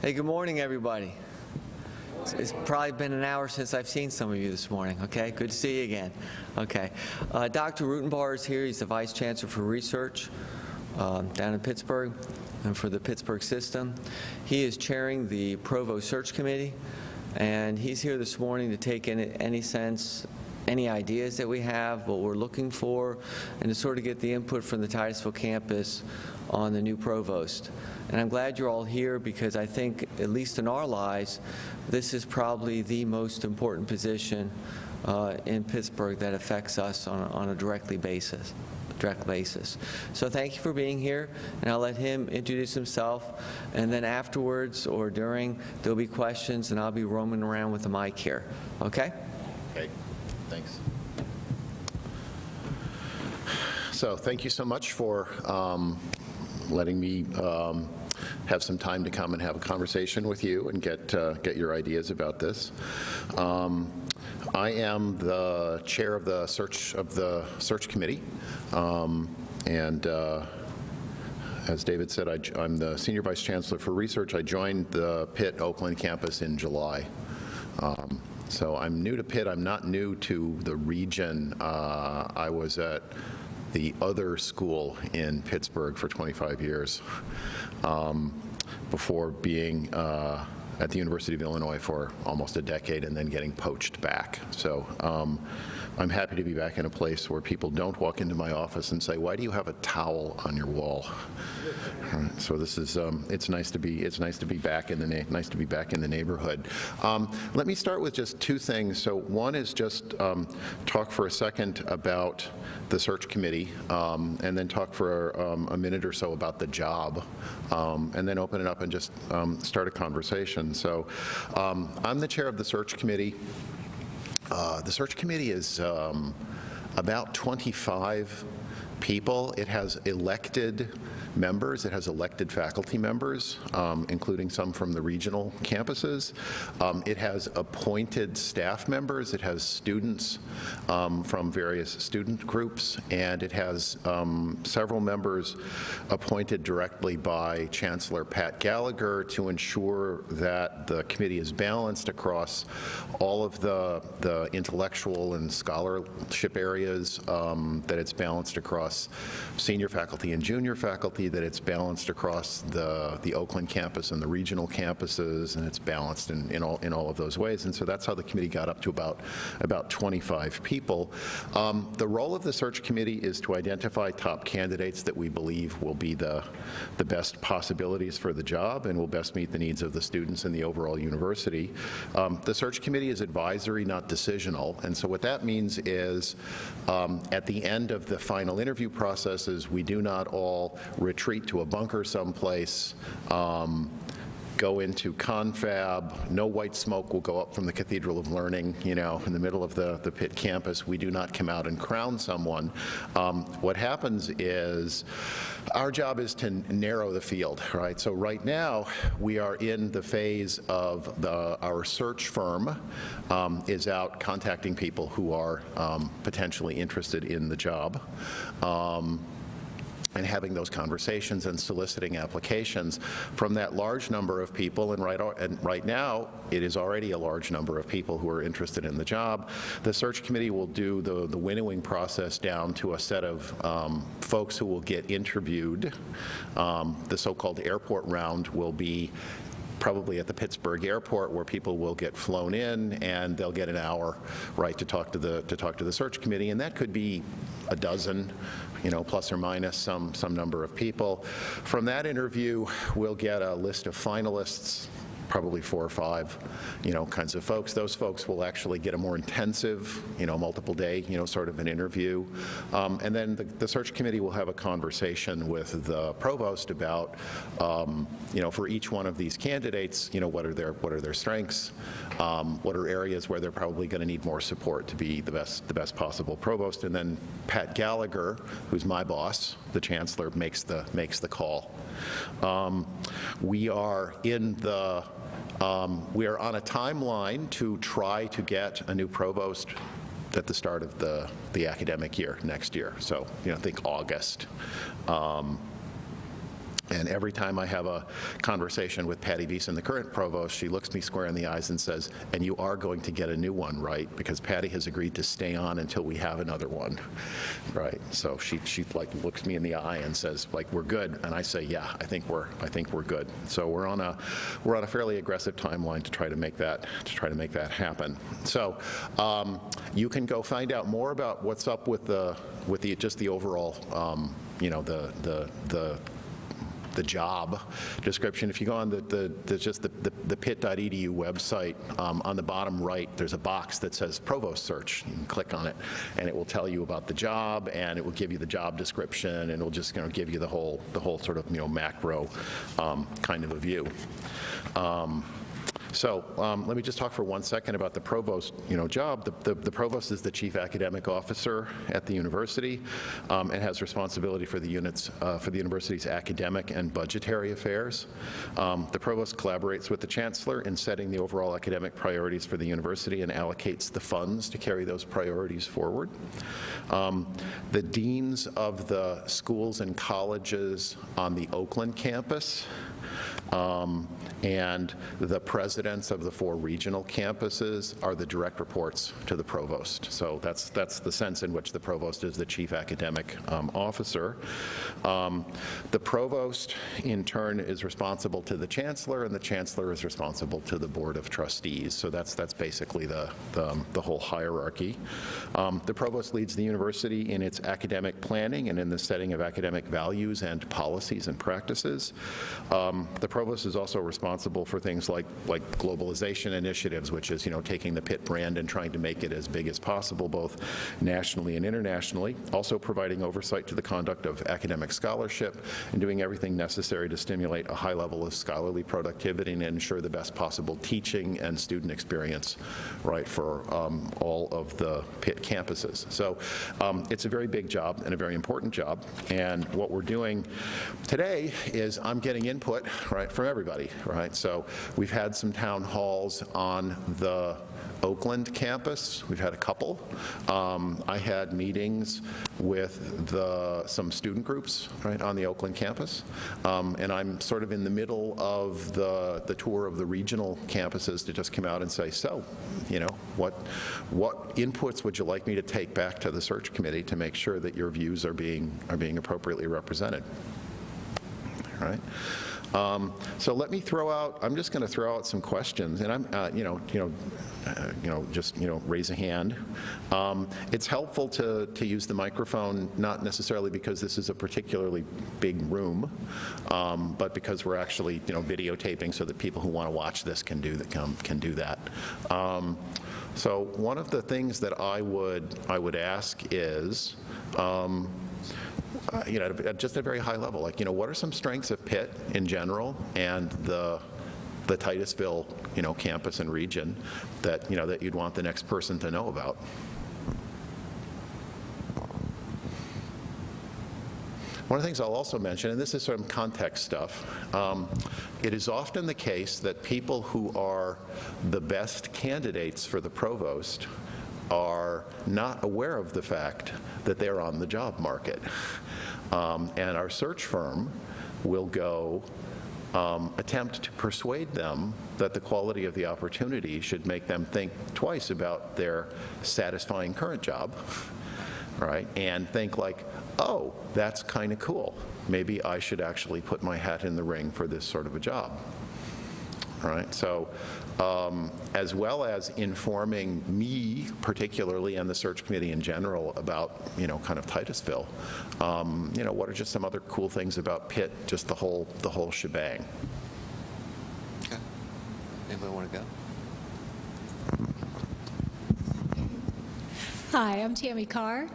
Hey, good morning, everybody. It's probably been an hour since I've seen some of you this morning, okay? Good to see you again. Okay. Dr. Rutenbar is here. He's the Vice Chancellor for Research down in Pittsburgh and for the Pittsburgh system. He is chairing the Provost Search Committee, and he's here this morning to take in any ideas that we have, what we're looking for, and to sort of get the input from the Titusville campus on the new provost. And I'm glad you're all here because I think, at least in our lives, this is probably the most important position in Pittsburgh that affects us on a direct basis. So thank you for being here, and I'll let him introduce himself, and then afterwards or during, there'll be questions, and I'll be roaming around with the mic here. Okay? Okay, thanks. So thank you so much for letting me have some time to come and have a conversation with you and get your ideas about this. I am the chair of the search committee, and as David said, I'm the senior vice chancellor for research. I joined the Pitt Oakland campus in July. So I'm new to Pitt. I'm not new to the region. I was at the other school in Pittsburgh for 25 years before being at the University of Illinois for almost a decade and then getting poached back. So I'm happy to be back in a place where people don't walk into my office and say, "Why do you have a towel on your wall?" So this is it's nice to be back in the neighborhood. Let me start with just two things. So one is just talk for a second about the search committee, and then talk for a minute or so about the job, and then open it up and just start a conversation. So I'm the chair of the search committee. The search committee is about 25 people. It has elected members. It has elected faculty members, including some from the regional campuses. It has appointed staff members. It has students from various student groups, and it has several members appointed directly by Chancellor Pat Gallagher to ensure that the committee is balanced across all of the intellectual and scholarship areas, that it's balanced across senior faculty and junior faculty, that it's balanced across the Oakland campus and the regional campuses, and it's balanced in all of those ways. And so that's how the committee got up to about 25 people. The role of the search committee is to identify top candidates that we believe will be the best possibilities for the job and will best meet the needs of the students and the overall university. The search committee is advisory, not decisional, and so what that means is at the end of the final interview processes, we do not all retreat to a bunker someplace, go into confab. No white smoke will go up from the Cathedral of Learning, you know, in the middle of the Pitt campus. We do not come out and crown someone. What happens is our job is to narrow the field, right? So right now we are in the phase of our search firm is out contacting people who are potentially interested in the job. And having those conversations and soliciting applications from that large number of people. And right now, it is already a large number of people who are interested in the job. The search committee will do the winnowing process down to a set of folks who will get interviewed. The so-called airport round will be probably at the Pittsburgh airport, where people will get flown in and they'll get an hour, right, to talk to the search committee, and that could be a dozen, you know, plus or minus some number of people. From that interview, we'll get a list of finalists, probably 4 or 5, you know, kinds of folks. Those folks will actually get a more intensive, you know, multiple day, you know, sort of an interview. And then the search committee will have a conversation with the provost about, you know, for each one of these candidates, you know, what are their strengths, what are areas where they're probably going to need more support to be the best possible provost. And then Pat Gallagher, who's my boss, the chancellor, makes the call. We are on a timeline to try to get a new provost at the start of the academic year next year. So, you know, think August. And every time I have a conversation with Patty Beeson, the current provost, she looks me square in the eyes and says, and you are going to get a new one, right? Because Patty has agreed to stay on until we have another one, right? So she like looks me in the eye and says, like, we're good. And I say, yeah, I think we're good. So we're on a fairly aggressive timeline to try to make that happen. So you can go find out more about what's up with just the overall, you know, the job description. If you go on the pitt.edu website, on the bottom right, there's a box that says Provost Search. You can click on it, and it will tell you about the job, and it will give you the job description, and it'll just give you the whole sort of, you know, macro kind of a view. So let me just talk for 1 second about the provost, you know, job. The provost is the chief academic officer at the university and has responsibility for the university's academic and budgetary affairs. The provost collaborates with the chancellor in setting the overall academic priorities for the university and allocates the funds to carry those priorities forward. The deans of the schools and colleges on the Oakland campus and the presidents of the 4 regional campuses are the direct reports to the provost. So that's the sense in which the provost is the chief academic officer. The provost, in turn, is responsible to the chancellor, and the chancellor is responsible to the board of trustees. So that's basically the whole hierarchy. The provost leads the university in its academic planning and in the setting of academic values and policies and practices. The provost is also responsible for things like globalization initiatives, which is, you know, taking the Pitt brand and trying to make it as big as possible, both nationally and internationally. Also providing oversight to the conduct of academic scholarship and doing everything necessary to stimulate a high level of scholarly productivity and ensure the best possible teaching and student experience, right, for all of the Pitt campuses. So it's a very big job and a very important job. And what we're doing today is I'm getting input, right, from everybody, right? So we've had some town halls on the Oakland campus. We've had a couple. I had meetings with some student groups, right, on the Oakland campus. And I'm sort of in the middle of the tour of the regional campuses to just come out and say, so, you know, what inputs would you like me to take back to the search committee to make sure that your views are being appropriately represented? All right. So let me throw out. I'm just going to throw out some questions, and I'm, just raise a hand. It's helpful to use the microphone, not necessarily because this is a particularly big room, but because we're actually, videotaping, so that people who want to watch this can do that. So one of the things that I would ask is. Just at a very high level, what are some strengths of Pitt in general and the Titusville, campus and region that, that you'd want the next person to know about? One of the things I'll also mention, and this is some context stuff, it is often the case that people who are the best candidates for the provost are not aware of the fact that they're on the job market. And our search firm will go attempt to persuade them that the quality of the opportunity should make them think twice about their satisfying current job, right? And think like, oh, that's kind of cool. Maybe I should actually put my hat in the ring for this sort of a job. All right, so as well as informing me particularly and the search committee in general about, kind of Titusville, what are just some other cool things about Pitt, just the whole shebang? Okay. Anybody want to go? Hi, I'm Tammy Carr.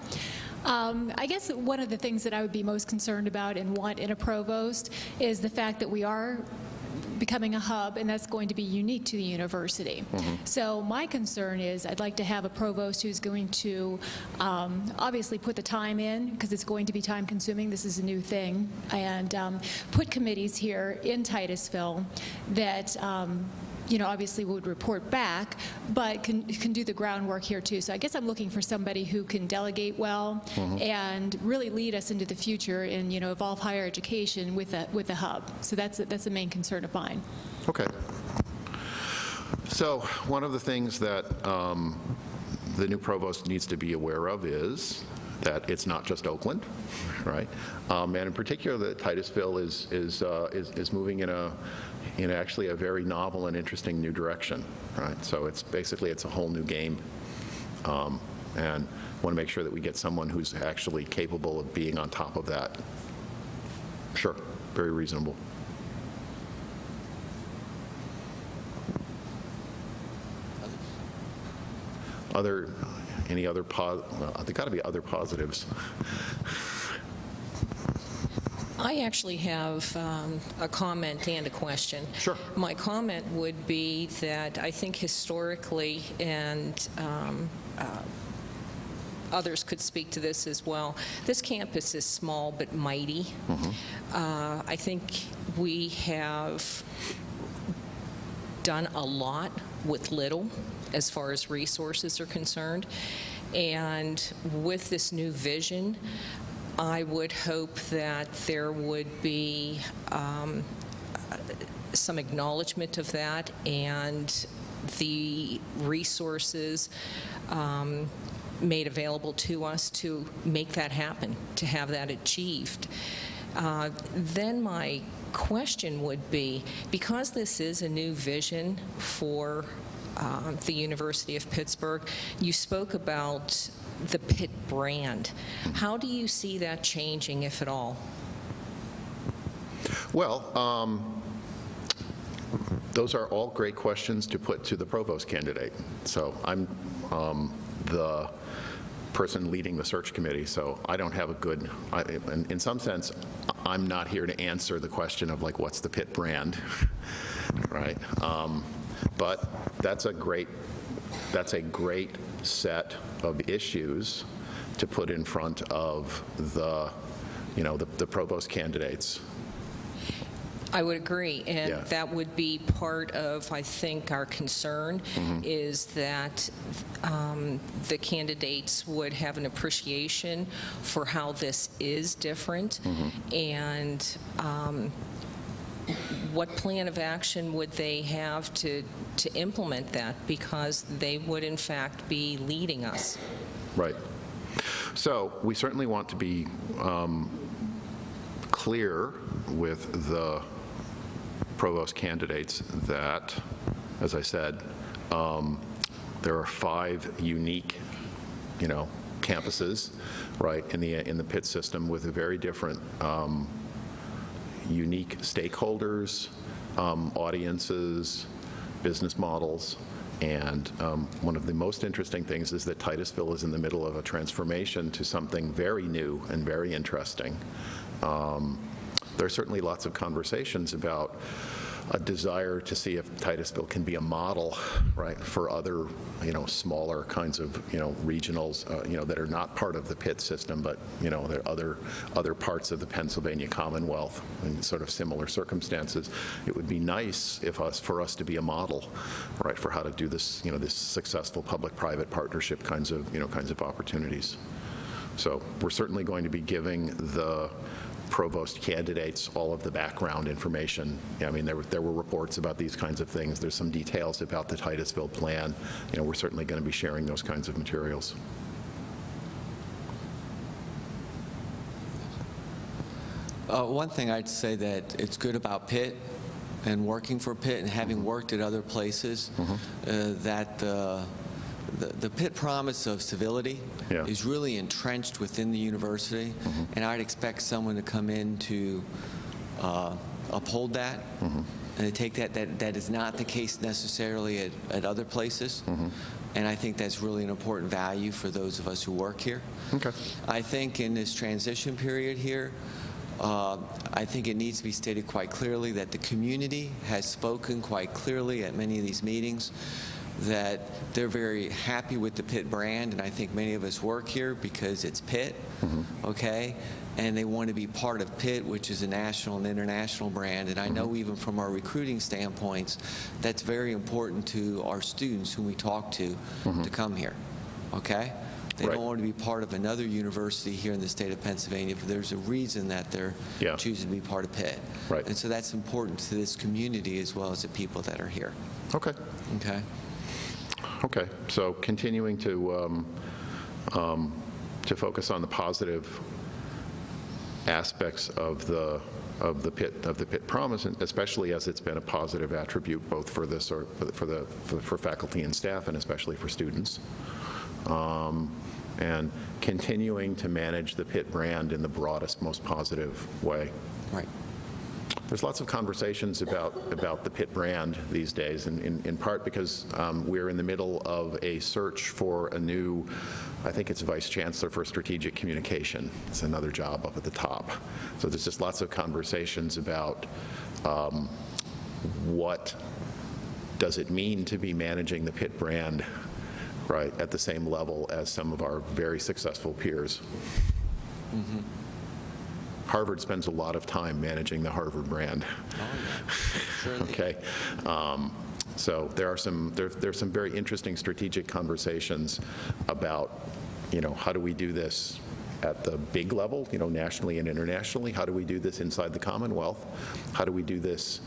I guess one of the things that I would be most concerned about and want in a provost is the fact that we are becoming a hub, and that's going to be unique to the university. Mm-hmm. So my concern is I'd like to have a provost who's going to obviously put the time in, because it's going to be time consuming. This is a new thing, and put committees here in Titusville that obviously would report back, but can do the groundwork here too. So I guess I'm looking for somebody who can delegate well and really lead us into the future and evolve higher education with a hub. So that's a main concern of mine. Okay. So one of the things that the new provost needs to be aware of is that it's not just Oakland, right? And in particular, that Titusville is moving in actually a very novel and interesting new direction, right? So it's a whole new game, and want to make sure that we get someone who's actually capable of being on top of that. Sure, very reasonable. Any other there got to be other positives. I actually have a comment and a question. Sure. My comment would be that I think historically, and others could speak to this as well, this campus is small but mighty. I think we have done a lot with little as far as resources are concerned. And with this new vision, I would hope that there would be some acknowledgement of that and the resources made available to us to make that happen, to have that achieved. Then my question would be, because this is a new vision for the University of Pittsburgh, you spoke about the Pitt brand. How do you see that changing, if at all? Well, those are all great questions to put to the provost candidate. So I'm the person leading the search committee, so I don't have a good, in some sense, I'm not here to answer the question of like, what's the Pitt brand, right? But that's a great set of issues to put in front of the provost candidates. I would agree, and Yeah. that would be part of, I think, our concern is that the candidates would have an appreciation for how this is different, and what plan of action would they have to implement that, because they would in fact be leading us. Right. So we certainly want to be clear with the provost candidates that, as I said, there are 5 unique, campuses, right, in the Pitt system with a very different, unique stakeholders, audiences, business models. And one of the most interesting things is that Titusville is in the middle of a transformation to something very new and very interesting. There are certainly lots of conversations about a desire to see if Titusville can be a model, right, for other, smaller kinds of, regionals, that are not part of the Pitt system, but, there are other parts of the Pennsylvania Commonwealth in sort of similar circumstances. It would be nice for us to be a model, right, for how to do this, this successful public-private partnership kinds of opportunities. So we're certainly going to be giving the provost candidates all of the background information. I mean, there were reports about these kinds of things. There's some details about the Titusville plan. We're certainly going to be sharing those kinds of materials. One thing I'd say that it's good about Pitt and working for Pitt and having worked at other places, that the Pitt promise of civility is really entrenched within the university, and I'd expect someone to come in to uphold that and to take that is not the case necessarily at other places. And I think that's really an important value for those of us who work here. Okay. I think in this transition period here, I think it needs to be stated quite clearly that the community has spoken quite clearly at many of these meetings that they're very happy with the Pitt brand, and I think many of us work here because it's Pitt, okay? and they want to be part of Pitt, which is a national and international brand. And I know even from our recruiting standpoints, that's very important to our students who we talk to come here, okay? They Right. don't want to be part of another university here in the state of Pennsylvania, but there's a reason that they're choosing to be part of Pitt. Right. And so that's important to this community as well as the people that are here. Okay. Okay? Okay. So continuing to focus on the positive aspects of the Pitt Promise, and especially as it's been a positive attribute both for this or for faculty and staff, and especially for students. And continuing to manage the Pitt brand in the broadest, most positive way. Right. There's lots of conversations about the Pitt brand these days, in part because we're in the middle of a search for a new, I think it's Vice Chancellor for Strategic Communication. It's another job up at the top. So there's just lots of conversations about what does it mean to be managing the Pitt brand, right, at the same level as some of our very successful peers. Harvard spends a lot of time managing the Harvard brand. Okay, so there's some very interesting strategic conversations about, how do we do this at the big level, nationally and internationally? How do we do this inside the Commonwealth? How do we do this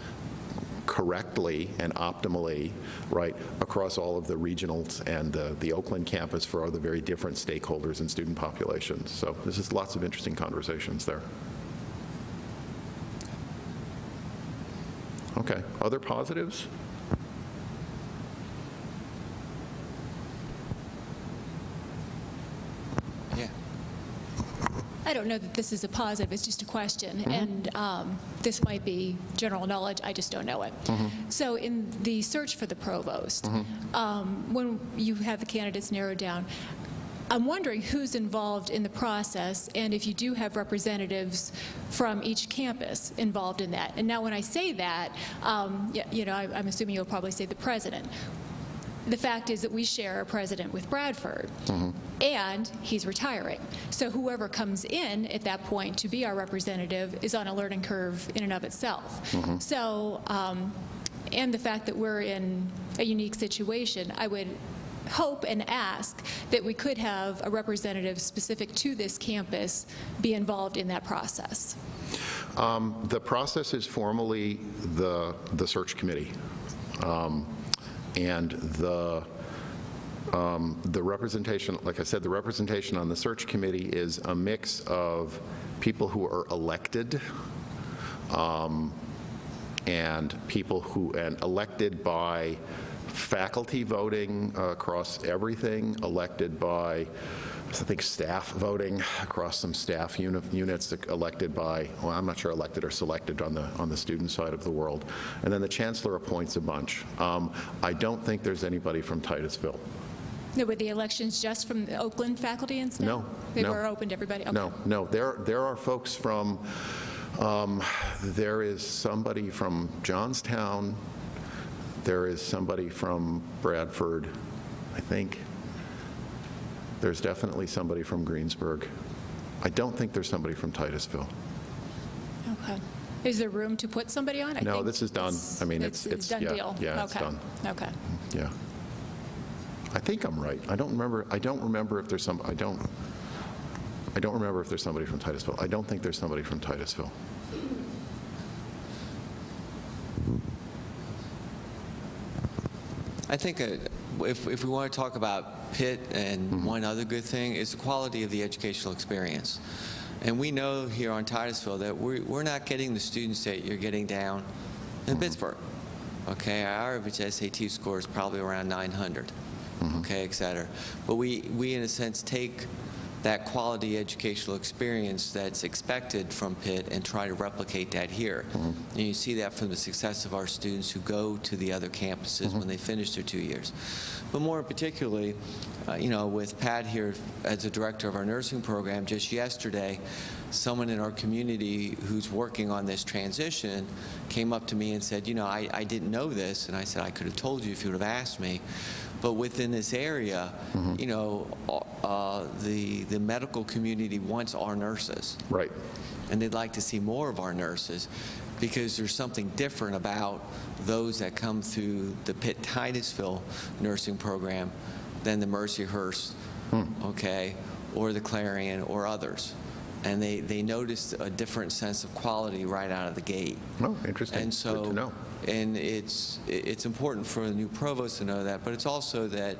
correctly and optimally, right, across all of the regionals and the Oakland campus for all the very different stakeholders and student populations? So there's just lots of interesting conversations there. Okay, other positives? Yeah. I don't know that this is a positive, it's just a question, and this might be general knowledge, I just don't know it. So in the search for the provost, when you have the candidates narrowed down, I'm wondering who's involved in the process, and if you do have representatives from each campus involved in that. And now when I say that, I'm assuming you'll probably say the president. The fact is that we share a president with Bradford, and he's retiring. So whoever comes in at that point to be our representative is on a learning curve in and of itself. So, and the fact that we're in a unique situation, I would hope and ask that we could have a representative specific to this campus be involved in that process. The process is formally the search committee. And the representation, like I said, the representation on the search committee is a mix of people who are elected and people who, and elected by faculty voting across everything, elected by, I think, staff voting across some staff units, elected by, well, I'm not sure elected or selected on the student side of the world. And then the chancellor appoints a bunch. I don't think there's anybody from Titusville. No, were the elections just from the Oakland faculty and staff? No. They were open to everybody? Okay. No. There are folks from, there is somebody from Johnstown, there is somebody from Bradford, I think. There's definitely somebody from Greensburg. I don't think there's somebody from Titusville. Okay. Is there room to put somebody on? No, this is done. I mean, it's done deal. Yeah, okay. It's done. Okay. Yeah. I think I'm right. I don't remember if there's some. I don't remember if there's somebody from Titusville. I don't think there's somebody from Titusville. I think if we want to talk about Pitt, and one other good thing is the quality of the educational experience. And we know here on Titusville that we're not getting the students that you're getting down in Pittsburgh. Okay, our average SAT score is probably around 900, okay, et cetera. But we in a sense take that quality educational experience that's expected from Pitt and try to replicate that here. And you see that from the success of our students who go to the other campuses when they finish their 2 years. But more particularly, with Pat here as the director of our nursing program, just yesterday, someone in our community who's working on this transition came up to me and said, you know, I didn't know this, and I said, I could have told you if you would have asked me. But within this area, you know, the medical community wants our nurses. Right. And they'd like to see more of our nurses, because there's something different about those that come through the Pitt-Titusville nursing program than the Mercyhurst, okay, or the Clarion or others. And they noticed a different sense of quality right out of the gate. Oh, interesting. And so, good to know. And it's important for the new provost to know that, but it's also that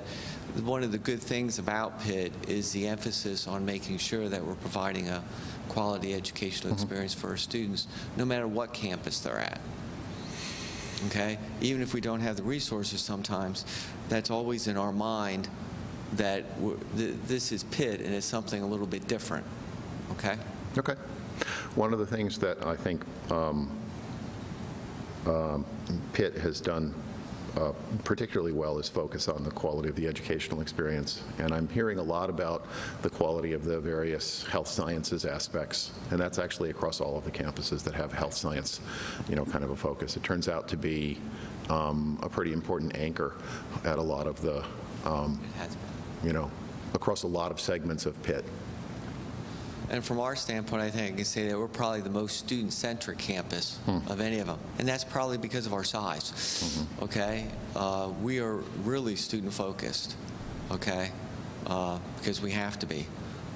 one of the good things about Pitt is the emphasis on making sure that we're providing a quality educational experience for our students, no matter what campus they're at. Okay? Even if we don't have the resources sometimes, that's always in our mind that this is Pitt and it's something a little bit different. Okay? Okay. One of the things that I think Pitt has done particularly well is focus on the quality of the educational experience. And I'm hearing a lot about the quality of the various health sciences aspects, and that's actually across all of the campuses that have health science, you know, kind of a focus. It turns out to be a pretty important anchor at a lot of the, you know, across a lot of segments of Pitt. And from our standpoint, I think I can say that we're probably the most student-centric campus of any of them. And that's probably because of our size, okay? We are really student-focused, okay? Because we have to be.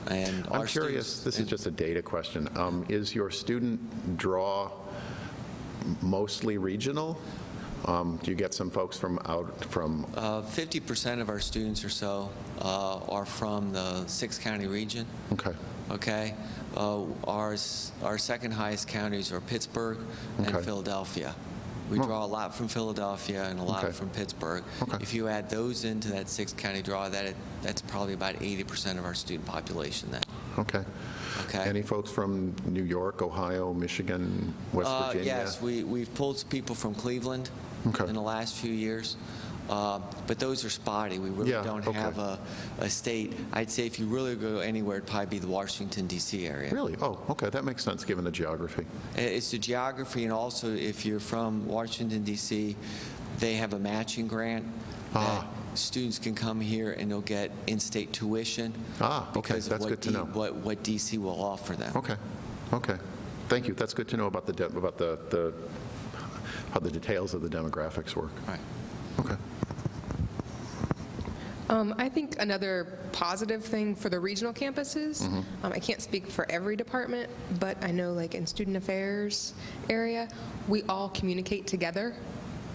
And I'm curious, this is just a data question. Is your student draw mostly regional? Do you get some folks from out from? 50% of our students or so are from the 6-county region. Okay. Okay, our second highest counties are Pittsburgh and Philadelphia. We draw a lot from Philadelphia and a lot from Pittsburgh. If you add those into that 6-county draw, that's probably about 80% of our student population then. Okay. Okay. Any folks from New York, Ohio, Michigan, West Virginia? Yes, we've pulled people from Cleveland in the last few years. But those are spotty. We really don't have a state. I'd say if you really go anywhere, it'd probably be the Washington, D.C. area. Really? Oh, okay. That makes sense given the geography. It's the geography, and also if you're from Washington, D.C., they have a matching grant that students can come here and they'll get in-state tuition because of that's good to know. What D.C. will offer them. Okay. Okay. Thank you. That's good to know about the how the details of the demographics work. Right. Okay. I think another positive thing for the regional campuses, I can't speak for every department, but I know like in student affairs area, we all communicate together,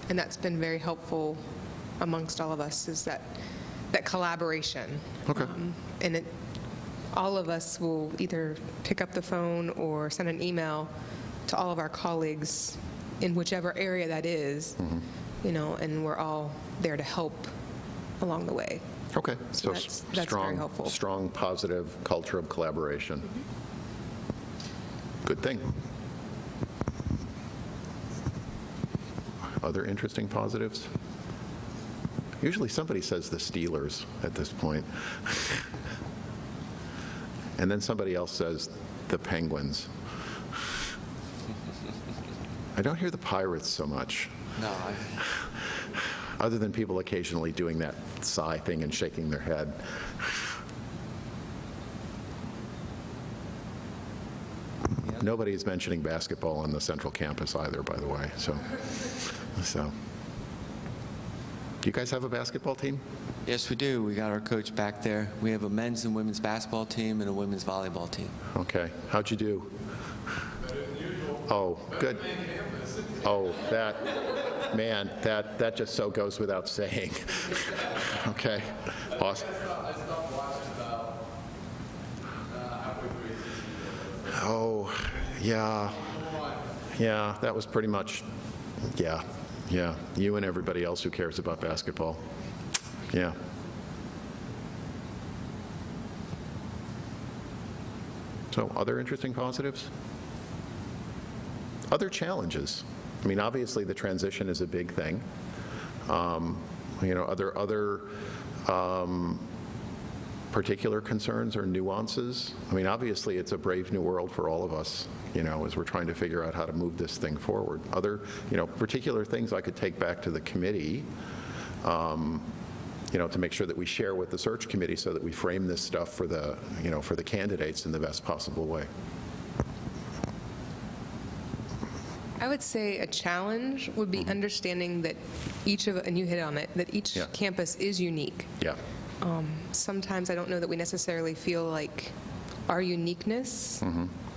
and that's been very helpful amongst all of us, is that collaboration. Okay. And all of us will either pick up the phone or send an email to all of our colleagues in whichever area that is, you know, and we're all there to help along the way. Okay. So that's very helpful. Strong, positive culture of collaboration. Good thing. Other interesting positives? Usually somebody says the Steelers at this point. And then somebody else says the Penguins. I don't hear the Pirates so much. No. Other than people occasionally doing that sigh thing and shaking their head. Nobody is mentioning basketball on the central campus either, by the way. So, do you guys have a basketball team? Yes, we do. We got our coach back there. We have a men's and women's basketball team and a women's volleyball team. Okay. How'd you do? Better than usual. Oh, good. Oh, that just so goes without saying. Okay. Awesome. I stopped watching about halfway through. Oh, yeah. Yeah, that was pretty much, yeah. You and everybody else who cares about basketball. Yeah. So, other interesting positives? Other challenges? I mean, obviously the transition is a big thing. particular concerns or nuances? I mean, obviously, it's a brave new world for all of us, you know, as we're trying to figure out how to move this thing forward. Other, you know, particular things I could take back to the committee, you know, to make sure that we share with the search committee so that we frame this stuff for the, you know, for the candidates in the best possible way. I would say a challenge would be understanding that each of, and you hit on it, that each Yeah. campus is unique. Yeah. Sometimes I don't know that we necessarily feel like our uniqueness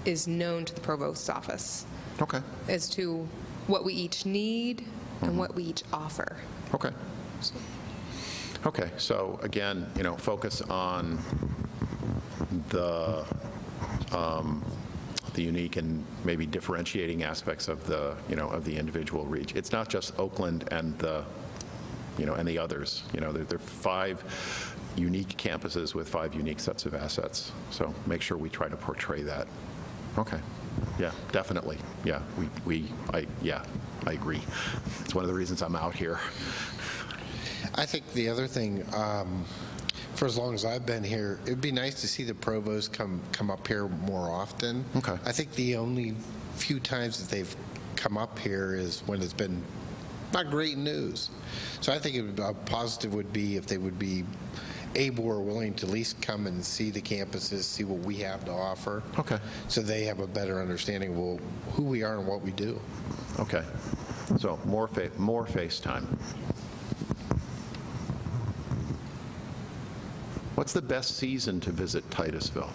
is known to the provost's office Okay. as to what we each need and what we each offer. Okay. Okay, so again, you know, focus on the unique and maybe differentiating aspects of the, you know, of the individual reach. It's not just Oakland and the, you know, and the others. You know, there are 5 unique campuses with 5 unique sets of assets. So make sure we try to portray that. Okay. Yeah, definitely. Yeah, I agree. It's one of the reasons I'm out here. I think the other thing, for as long as I've been here, it'd be nice to see the provost come up here more often. Okay. I think the only few times that they've come up here is when it's been not great news. So I think a positive would be if they would be able or willing to at least come and see the campuses, see what we have to offer. Okay. So they have a better understanding of well, who we are and what we do. Okay. So more face time. What's the best season to visit Titusville?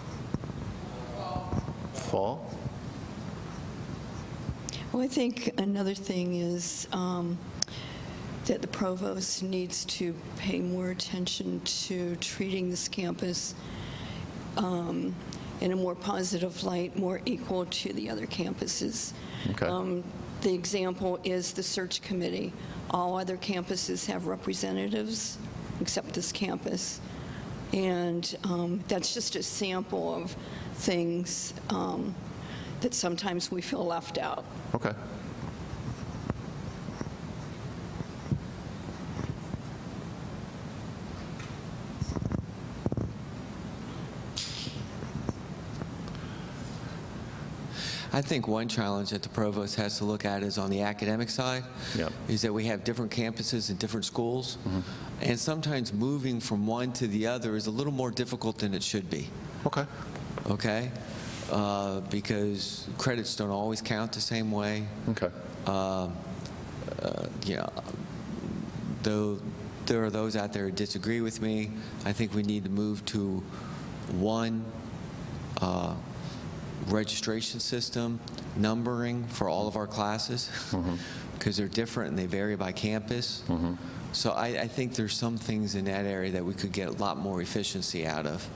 Fall? Well, I think another thing is that the provost needs to pay more attention to treating this campus in a more positive light, more equal to the other campuses. Okay. The example is the search committee. All other campuses have representatives except this campus. And that's just a sample of things that sometimes we feel left out. Okay. I think one challenge that the provost has to look at is on the academic side, Yep. is that we have different campuses and different schools, and sometimes moving from one to the other is a little more difficult than it should be, Okay. okay? Because credits don't always count the same way. Okay. Yeah, though there are those out there who disagree with me, I think we need to move to one registration system, numbering for all of our classes, because they're different and they vary by campus. So I think there's some things in that area that we could get a lot more efficiency out of.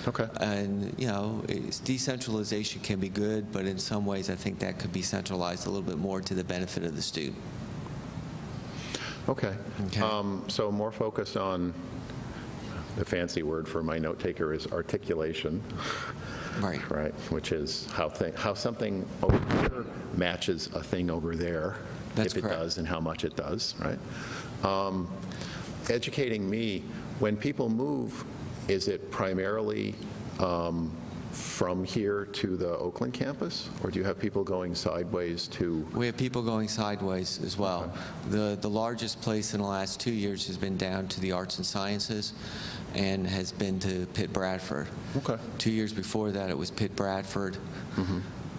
Okay. And, you know, decentralization can be good, but in some ways I think that could be centralized a little bit more to the benefit of the student. Okay. Okay. So more focused on, the fancy word for my note taker is articulation. Right. Right, which is how something over here matches a thing over there, That's if it correct. does, and how much it does, right? Educating me, when people move, is it primarily from here to the Oakland campus, or do you have people going sideways to? We have people going sideways as well. The largest place in the last 2 years has been down to the arts and sciences and has been to Pitt Bradford. Okay. 2 years before that, it was Pitt Bradford,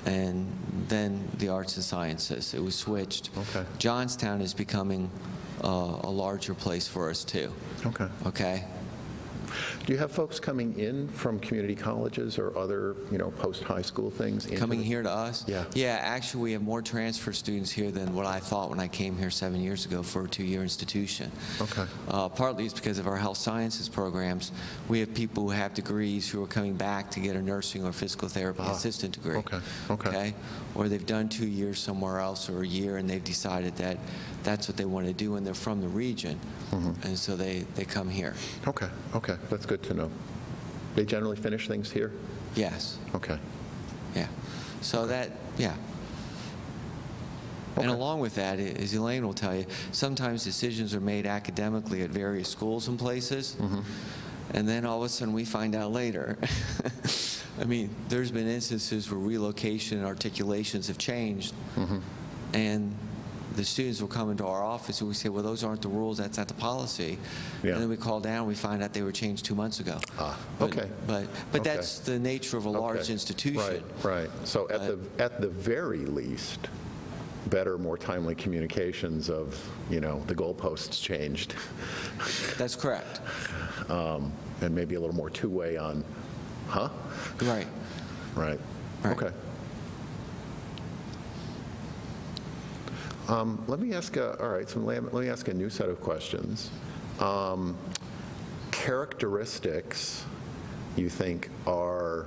and then the arts and sciences. It was switched. Okay. Johnstown is becoming a larger place for us, too. Okay. Okay? Do you have folks coming in from community colleges or other, you know, post-high school things? Coming here to us? Yeah. Yeah, actually, we have more transfer students here than what I thought when I came here 7 years ago for a 2-year institution. Okay. Partly it's because of our health sciences programs. We have people who have degrees who are coming back to get a nursing or physical therapy assistant degree. Okay, okay. Or they've done 2 years somewhere else or a year, and they've decided that that's what they want to do, and they're from the region, and so they come here. Okay, okay, that's good to know. They generally finish things here? Yes. Okay. Yeah. So that, yeah. And Okay. along with that, as Elaine will tell you, sometimes decisions are made academically at various schools and places, and then all of a sudden we find out later. I mean, there's been instances where relocation and articulations have changed, and the students will come into our office and we say, well, those aren't the rules, that's not the policy. Yeah. And then we call down and we find out they were changed 2 months ago. Okay. But Okay. that's the nature of a large Okay. institution. Right. So at the very least, better, more timely communications of, the goalposts changed. That's correct. And maybe a little more two-way on, Right. Right. Right. Okay. Let me ask let me ask a new set of questions. Characteristics you think are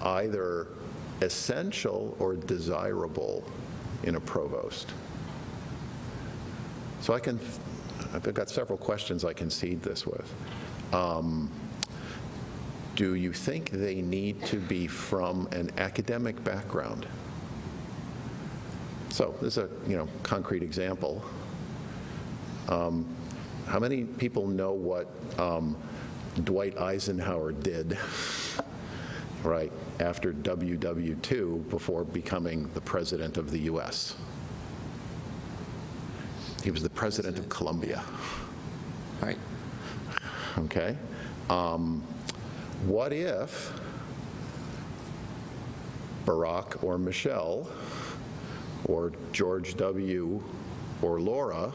either essential or desirable in a provost? So I've got several questions I can seed this with. Do you think they need to be from an academic background? So this is a concrete example. How many people know what Dwight Eisenhower did, right, after WW2 before becoming the President of the U.S.? He was the President of Colombia. Right. Okay. What if Barack or Michelle or George W. or Laura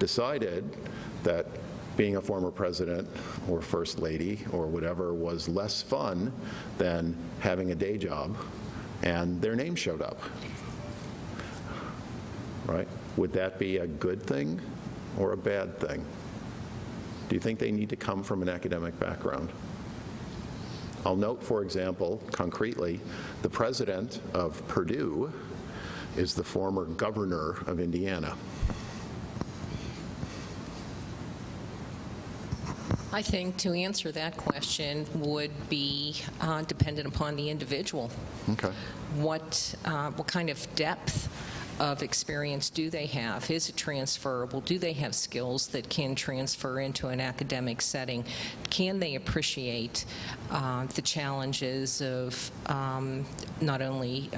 decided that being a former president or first lady or whatever was less fun than having a day job, and their name showed up? Right? Would that be a good thing or a bad thing? Do you think they need to come from an academic background? I'll note, for example, concretely, the president of Purdue is the former governor of Indiana. I think to answer that question would be dependent upon the individual. Okay. What kind of depth of experience do they have? Is it transferable? Do they have skills that can transfer into an academic setting? Can they appreciate the challenges of not only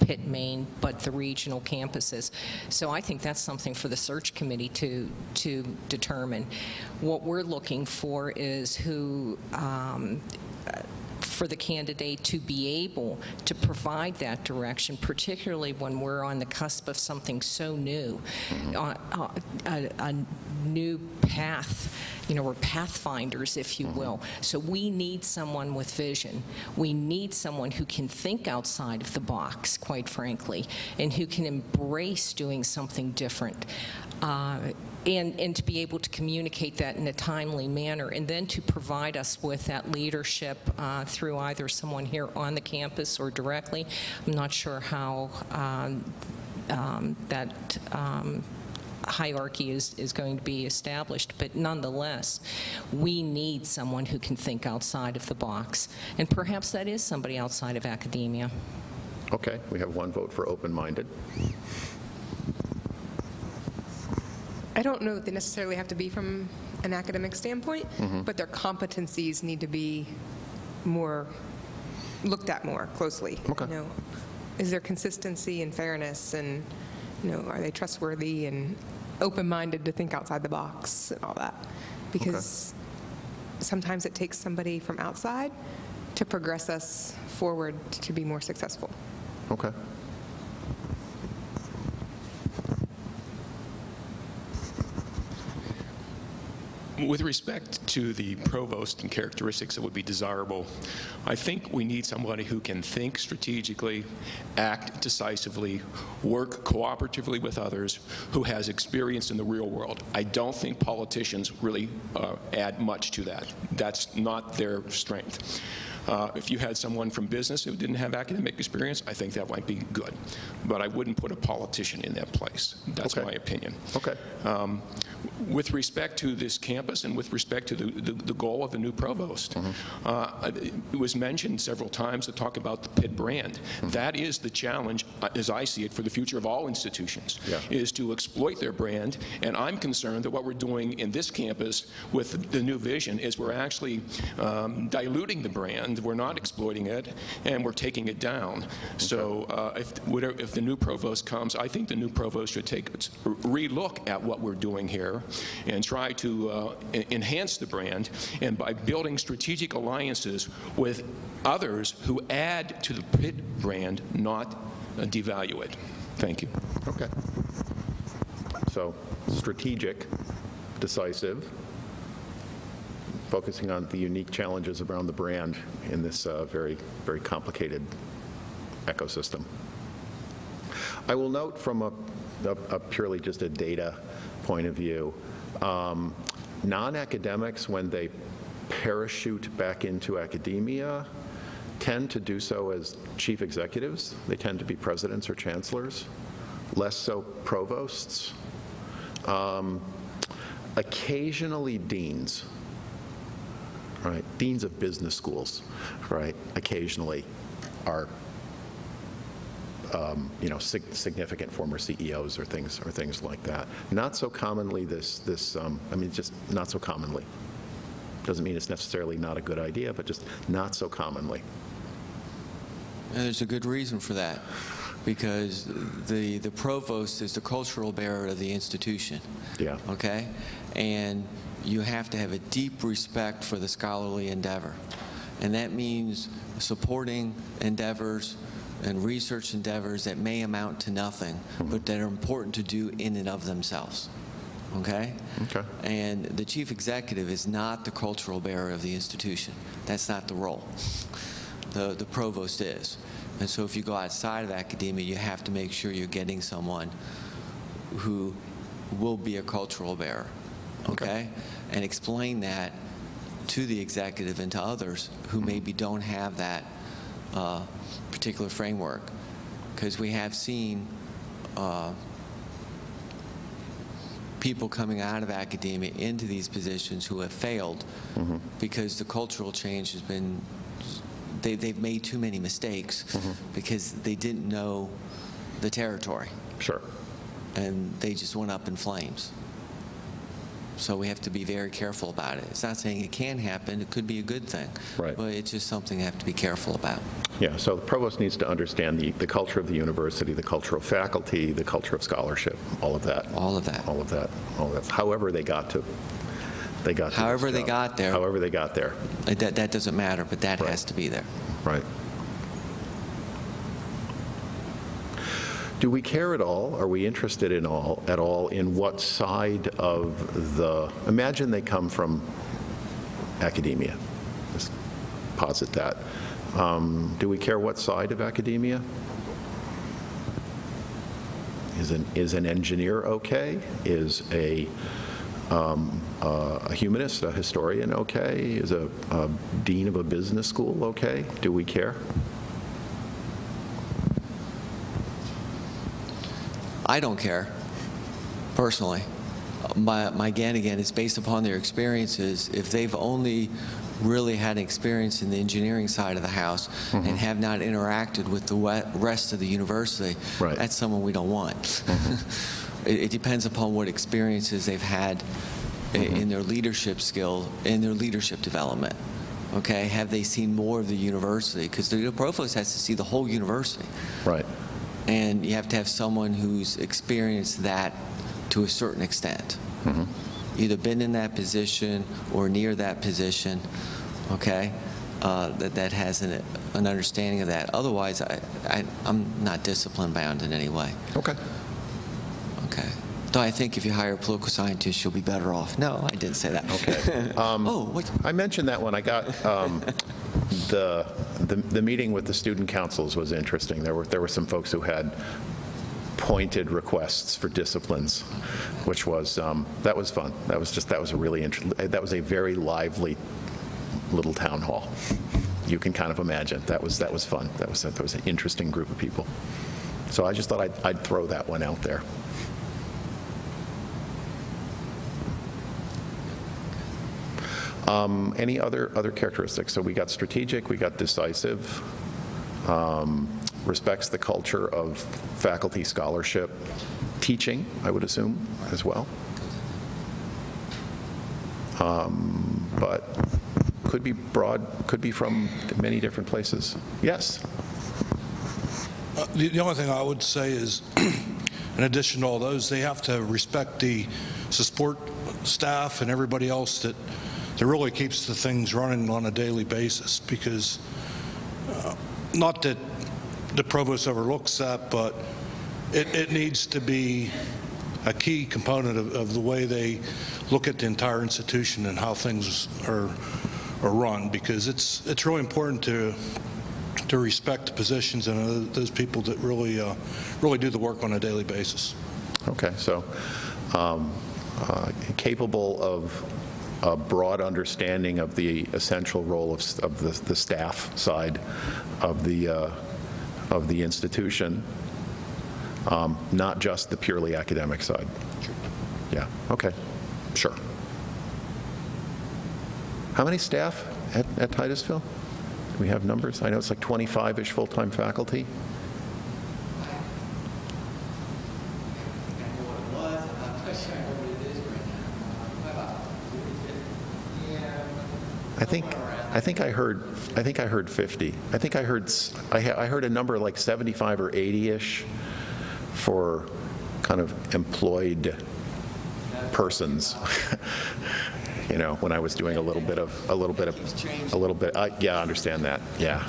Pitt, Maine, but the regional campuses? So I think that's something for the search committee to determine. What we're looking for is for the candidate to be able to provide that direction, particularly when we're on the cusp of something so new, a new path. We're pathfinders, if you will. So we need someone with vision. We need someone who can think outside of the box, quite frankly, and who can embrace doing something different. And to be able to communicate that in a timely manner, and then to provide us with that leadership through either someone here on the campus or directly. I'm not sure how that hierarchy is going to be established, but nonetheless, we need someone who can think outside of the box, and perhaps that is somebody outside of academia. Okay, we have one vote for open-minded. I don't know that they necessarily have to be from an academic standpoint, but their competencies need to be looked at more closely. Okay. Is there consistency and fairness, and are they trustworthy and open-minded to think outside the box and all that? Because sometimes it takes somebody from outside to progress us forward to be more successful. Okay. With respect to the provost and characteristics that would be desirable, I think we need somebody who can think strategically, act decisively, work cooperatively with others, who has experience in the real world. I don't think politicians really add much to that. That's not their strength. If you had someone from business who didn't have academic experience, I think that might be good. But I wouldn't put a politician in that place. That's my opinion. Okay. With respect to this campus and with respect to the goal of the new provost, it was mentioned several times to talk about the Pitt brand. That is the challenge, as I see it, for the future of all institutions, is to exploit their brand. And I'm concerned that what we're doing in this campus with the new vision is we're actually diluting the brand. We're not exploiting it, and we're taking it down. So if the new provost comes, I think the new provost should take a relook at what we're doing here and try to enhance the brand, and by building strategic alliances with others who add to the Pitt brand, not devalue it. Thank you. Okay. So strategic, decisive, focusing on the unique challenges around the brand in this very, very complicated ecosystem. I will note from a purely just a data point of view, non-academics, when they parachute back into academia, tend to do so as chief executives. They tend to be presidents or chancellors, less so provosts. Occasionally deans, right? Deans of business schools, right? Occasionally are significant former CEOs or things like that. Not so commonly just not so commonly. Doesn't mean it's necessarily not a good idea, but just not so commonly. And there's a good reason for that, because the provost is the cultural bearer of the institution. Yeah. Okay? And you have to have a deep respect for the scholarly endeavor. And that means supporting endeavors and research endeavors that may amount to nothing, but that are important to do in and of themselves. Okay? Okay. And the chief executive is not the cultural bearer of the institution. That's not the role. The provost is. And so if you go outside of academia, you have to make sure you're getting someone who will be a cultural bearer. Okay? And explain that to the executive and to others who maybe don't have that particular framework, because we have seen people coming out of academia into these positions who have failed because the cultural change has been, they've made too many mistakes because they didn't know the territory. Sure. And they just went up in flames. So we have to be very careful about it. It's not saying it can happen. It could be a good thing. Right. But it's just something you have to be careful about. Yeah, so the provost needs to understand the culture of the university, the culture of faculty, the culture of scholarship, all of that. All of that. All of that. All of that. However they got to However they got there. However they got there. That doesn't matter, but that has to be there. Right. Do we care at all? Are we interested at all in what side of the, imagine they come from academia. Let's posit that. Do we care what side of academia? Is an engineer okay? Is a humanist, a historian okay? Is a dean of a business school okay? Do we care? I don't care, personally. My again is based upon their experiences. If they've only really had experience in the engineering side of the house and have not interacted with the rest of the university, that's someone we don't want. It depends upon what experiences they've had in their leadership skill, in their leadership development. Okay, have they seen more of the university? Because the provost has to see the whole university. Right. And you have to have someone who's experienced that to a certain extent. Either been in that position or near that position, okay, that has an understanding of that. Otherwise, I'm not discipline bound in any way. Okay. Okay. Though I think if you hire a political scientist, you'll be better off. No, I didn't say that. Okay. I mentioned that when I got the meeting with the student councils was interesting. There were some folks who had pointed requests for disciplines, which was that was fun. That was a very lively little town hall. You can kind of imagine that was fun. That was an interesting group of people. So I just thought I'd throw that one out there. Any other characteristics? So we got strategic, we got decisive, respects the culture of faculty scholarship, teaching, I would assume, as well. But could be broad, could be from many different places. Yes? The only thing I would say is, in addition to all those, they have to respect the support staff and everybody else that really keeps the things running on a daily basis, because not that the provost overlooks that, but it needs to be a key component of the way they look at the entire institution and how things are run, because it's really important to respect the positions and those people that really do the work on a daily basis. Okay, so capable of a broad understanding of the essential role of the staff side of the institution, not just the purely academic side. Yeah, okay, sure. How many staff at Titusville? Do we have numbers? I know it's like 25-ish full-time faculty. I think I heard 50. I think I heard a number like 75 or 80-ish for kind of employed persons. You know, when I was doing a little bit. Yeah, I understand that. Yeah.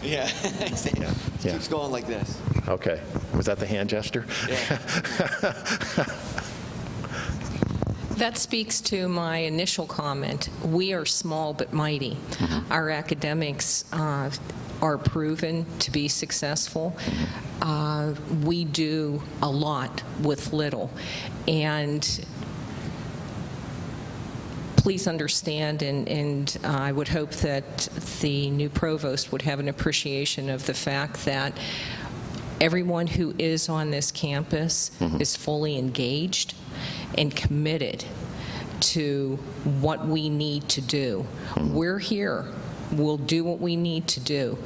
Yeah. Yeah. Keeps going like this. Okay. Was that the hand gesture? Yeah. That speaks to my initial comment. We are small but mighty. Mm-hmm. Our academics are proven to be successful. We do a lot with little. And please understand, and I would hope that the new provost would have an appreciation of the fact that everyone who is on this campus is fully engaged and committed to what we need to do. We're here. We'll do what we need to do.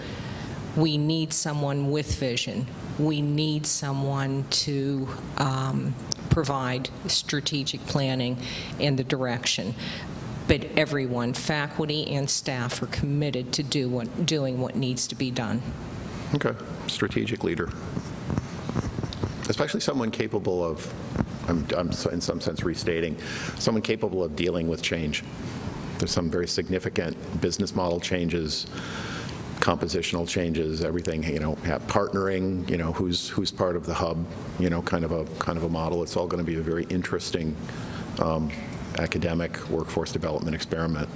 We need someone with vision. We need someone to provide strategic planning and the direction. But everyone, faculty and staff, are committed to doing what needs to be done. Okay. Strategic leader. Especially someone capable of, I'm in some sense restating, someone capable of dealing with change. There's some very significant business model changes, compositional changes, everything, you know, partnering, you know, who's part of the hub, you know, kind of a model. It's all going to be a very interesting academic workforce development experiment.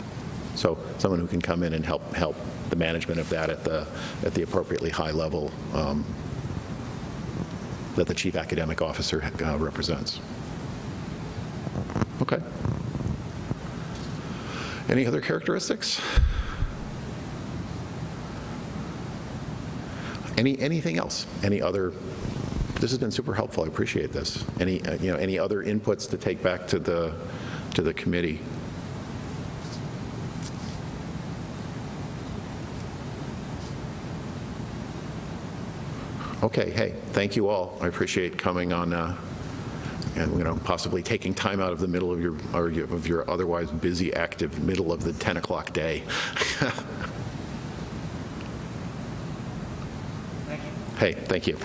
So someone who can come in and help the management of that at the appropriately high level that the chief academic officer represents. Okay. Any other characteristics? Anything else? Any other? This has been super helpful. I appreciate this. Any other inputs to take back to the committee? Okay, hey, thank you all. I appreciate coming on and possibly taking time out of the middle of your otherwise busy, active middle of the 10 o'clock day. Hey, thank you.